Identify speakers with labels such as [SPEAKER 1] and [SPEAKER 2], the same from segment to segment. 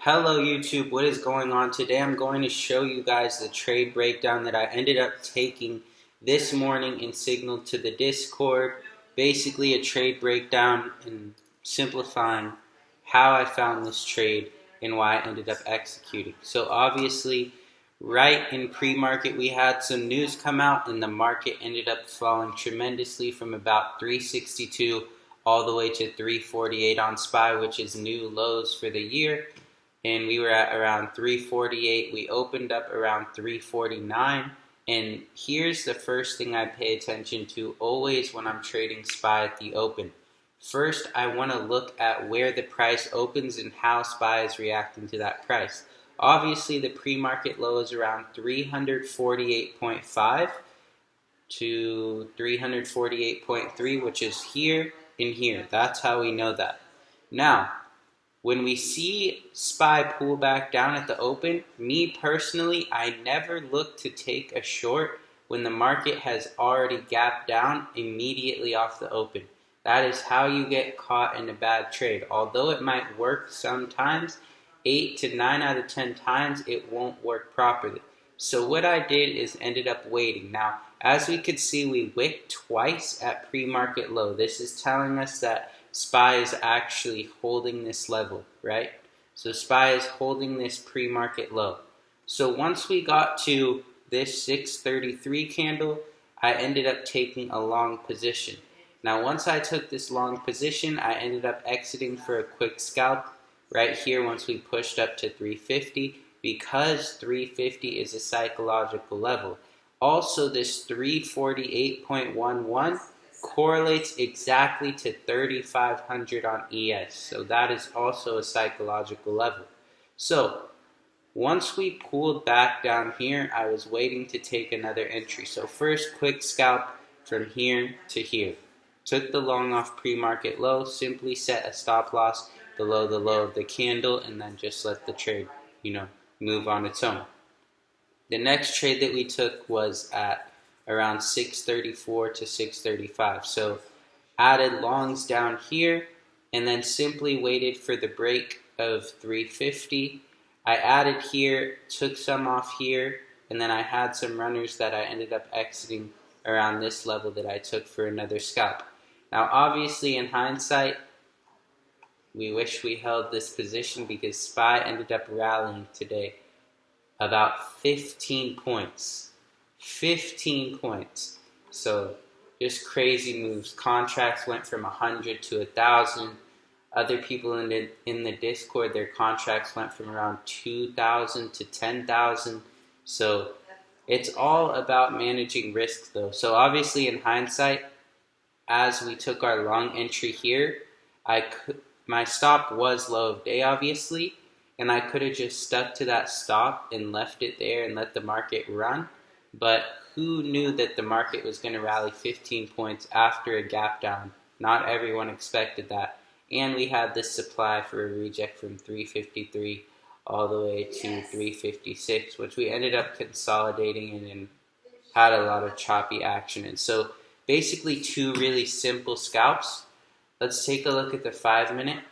[SPEAKER 1] Hello YouTube, what is going on? Today I'm going to show you guys the trade breakdown that I ended up taking this morning and signaled to the Discord. Basically a trade breakdown and simplifying how I found this trade and why I ended up executing. So obviously right in pre-market we had some news come out and the market ended up falling tremendously from about 362 all the way to 348 on SPY, which is new lows for the year. And we were at around 348. We opened up around 349. And here's the first thing I pay attention to always when I'm trading SPY at the open. First, I want to look at where the price opens and how SPY is reacting to that price. Obviously, the pre-market low is around 348.5 to 348.3, which is here and here. That's how we know that. Now, when we see SPY pull back down at the open, me personally, I never look to take a short when the market has already gapped down immediately off the open. That is how you get caught in a bad trade. Although it might work sometimes, 8 to 9 out of 10 times it won't work properly. So what I did is ended up waiting. Now, as we could see, we wicked twice at pre-market low. This is telling us that SPY is actually holding this level, right? So SPY is holding this pre-market low. So once we got to this 633 candle, I ended up taking a long position. Now once I took this long position, I ended up exiting for a quick scalp right here once we pushed up to 350, because 350 is a psychological level. Also, this 348.11 correlates exactly to 3,500 on ES. So that is also a psychological level. So once we pulled back down here, I was waiting to take another entry. So first, quick scalp from here to here. Took the long off pre-market low, simply set a stop loss below the low of the candle, and then just let the trade, move on its own. The next trade that we took was at around 634 to 635. So added longs down here and then simply waited for the break of 350. I added here, took some off here, and then I had some runners that I ended up exiting around this level that I took for another scalp. Now obviously in hindsight, we wish we held this position because SPY ended up rallying today about 15 points. 15 points. So just crazy moves. Contracts went from 100 to 1,000. Other people in the Discord, their contracts went from around 2,000 to 10,000. So it's all about managing risk though. So obviously in hindsight, as we took our long entry here, my stop was low of day obviously, and I could have just stuck to that stop and left it there and let the market run. But who knew that the market was going to rally 15 points after a gap down? Not everyone expected that. And we had this supply for a reject from 353 all the way to 356, which we ended up consolidating and had a lot of choppy action. And so basically two really simple scalps. Let's take a look at the 5-minute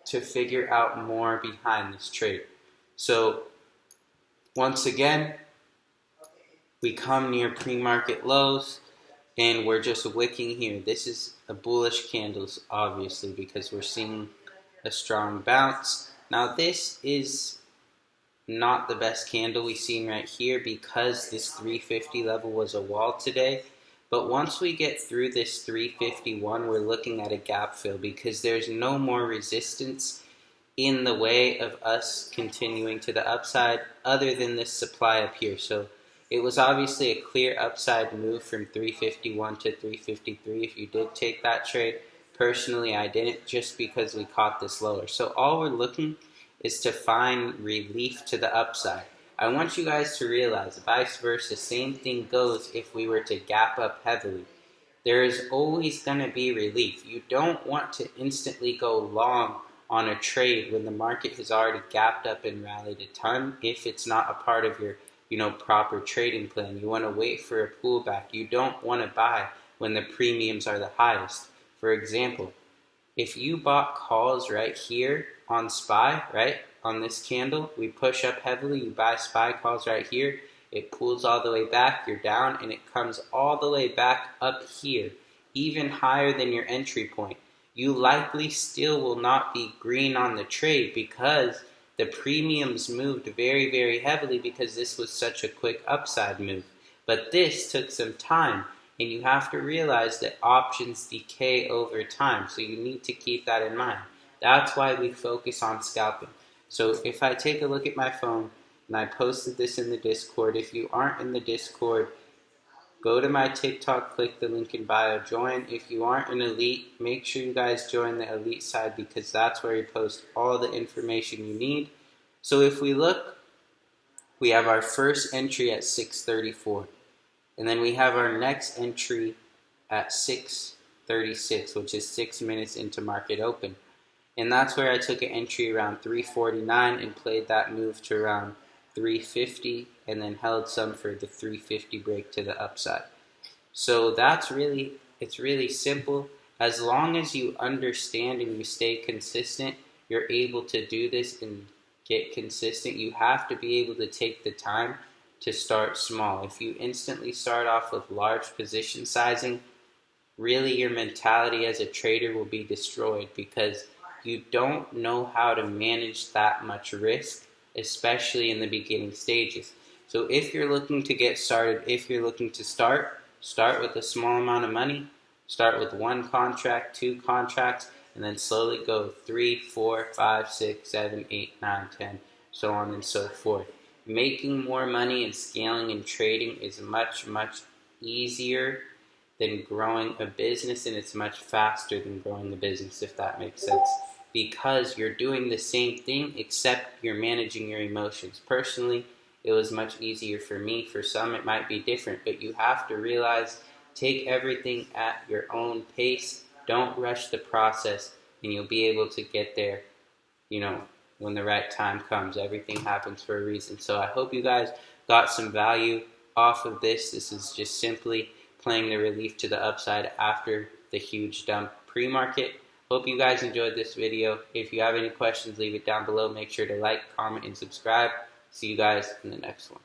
[SPEAKER 1] to figure out more behind this trade. So once again, we come near pre-market lows and we're just wicking here. This is a bullish candle obviously because we're seeing a strong bounce. Now this is not the best candle we've seen right here because this 350 level was a wall today. But once we get through this 351, we're looking at a gap fill because there's no more resistance in the way of us continuing to the upside other than this supply up here. So it was obviously a clear upside move from 351 to 353 if you did take that trade. Personally, I didn't just because we caught this lower. So all we're looking is to find relief to the upside. I want you guys to realize vice versa, same thing goes if we were to gap up heavily. There is always going to be relief. You don't want to instantly go long on a trade when the market has already gapped up and rallied a ton if it's not a part of your proper trading plan. You want to wait for a pullback. You don't want to buy when the premiums are the highest. For example, if you bought calls right here on SPY, right, on this candle, we push up heavily, you buy SPY calls right here, it pulls all the way back, you're down, and it comes all the way back up here, even higher than your entry point. You likely still will not be green on the trade because the premiums moved very, very heavily because this was such a quick upside move. But this took some time, and you have to realize that options decay over time, so you need to keep that in mind. That's why we focus on scalping. So if I take a look at my phone, and I posted this in the Discord, if you aren't in the Discord, go to my TikTok, click the link in bio, join. If you aren't an elite, make sure you guys join the elite side because that's where we post all the information you need. So if we look, we have our first entry at 634. And then we have our next entry at 6:36, which is 6 minutes into market open. And that's where I took an entry around 349 and played that move to around 350 and then held some for the 350 break to the upside. So it's really simple. As long as you understand and you stay consistent, you're able to do this and get consistent. You have to be able to take the time to start small. If you instantly start off with large position sizing, really your mentality as a trader will be destroyed because you don't know how to manage that much risk, especially in the beginning stages. So if you're looking to get started, if you're looking to start with a small amount of money, start with 1 contract, 2 contracts, and then slowly go 3, 4, 5, 6, 7, 8, 9, 10, so on and so forth. Making more money and scaling and trading is much, much easier than growing a business, and it's much faster than growing a business, if that makes sense, because you're doing the same thing except you're managing your emotions. Personally, it was much easier for me. For some, it might be different, but you have to realize, take everything at your own pace. Don't rush the process, and you'll be able to get there, when the right time comes. Everything happens for a reason. So I hope you guys got some value off of this. This is just simply playing the relief to the upside after the huge dump pre-market. Hope you guys enjoyed this video. If you have any questions, leave it down below. Make sure to like, comment, and subscribe. See you guys in the next one.